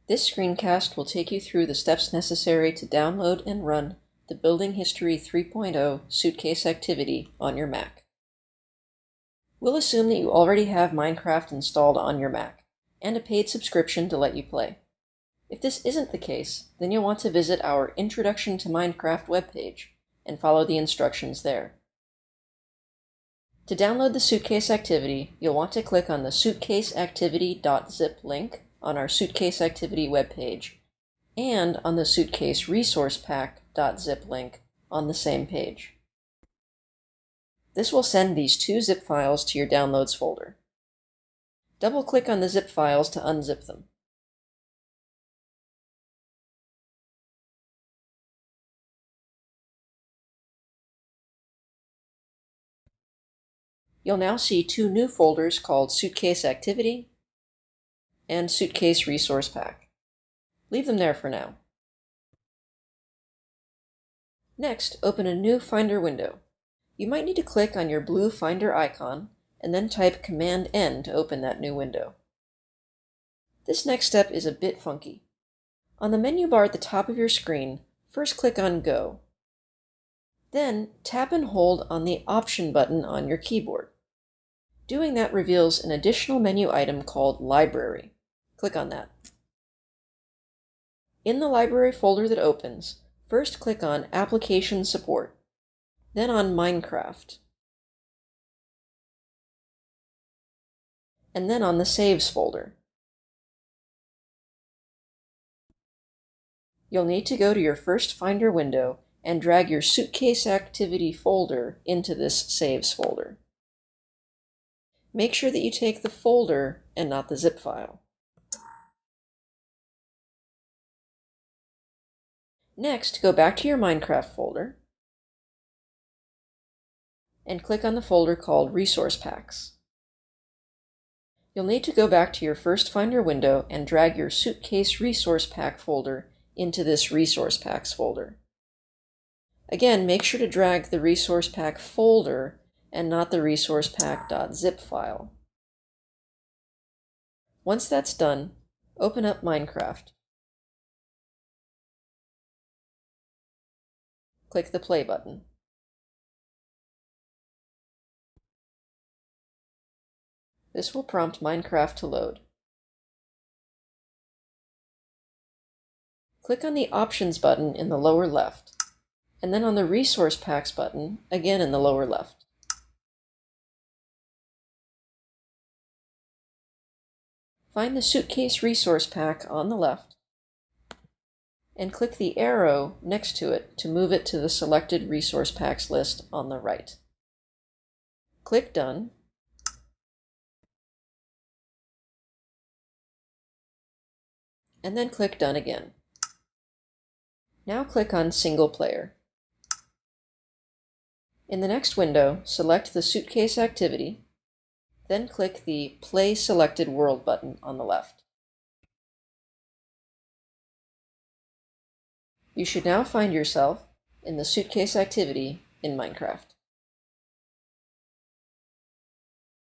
This screencast will take you through the steps necessary to download and run the Building History 3.0 Suitcase Activity on your Mac. We'll assume that you already have Minecraft installed on your Mac and a paid subscription to let you play. If this isn't the case, then you'll want to visit our Introduction to Minecraft webpage and follow the instructions there. To download the Suitcase Activity, you'll want to click on the suitcaseactivity.zip link on our Suitcase Activity webpage and on the Suitcase Resource Pack.zip link on the same page. This will send these two zip files to your Downloads folder. Double-click on the zip files to unzip them. You'll now see two new folders called Suitcase Activity and Suitcase Resource Pack. Leave them there for now. Next, open a new Finder window. You might need to click on your blue Finder icon and then type Command-N to open that new window. This next step is a bit funky. On the menu bar at the top of your screen, first click on Go. Then tap and hold on the Option button on your keyboard. Doing that reveals an additional menu item called Library. Click on that. In the Library folder that opens, first click on Application Support, then on Minecraft, and then on the Saves folder. You'll need to go to your first Finder window and drag your Suitcase Activity folder into this Saves folder. Make sure that you take the folder and not the zip file. Next, go back to your Minecraft folder and click on the folder called Resource Packs. You'll need to go back to your first Finder window and drag your Suitcase Resource Pack folder into this Resource Packs folder. Again, make sure to drag the Resource Pack folder and not the resourcepack.zip file. Once that's done, open up Minecraft. Click the play button. This will prompt Minecraft to load. Click on the Options button in the lower left, and then on the Resource Packs button, again in the lower left. Find the Suitcase Resource Pack on the left, and click the arrow next to it to move it to the selected Resource Packs list on the right. Click Done, and then click Done again. Now click on Single Player. In the next window, select the Suitcase Activity, then click the Play Selected World button on the left. You should now find yourself in the Suitcase Activity in Minecraft.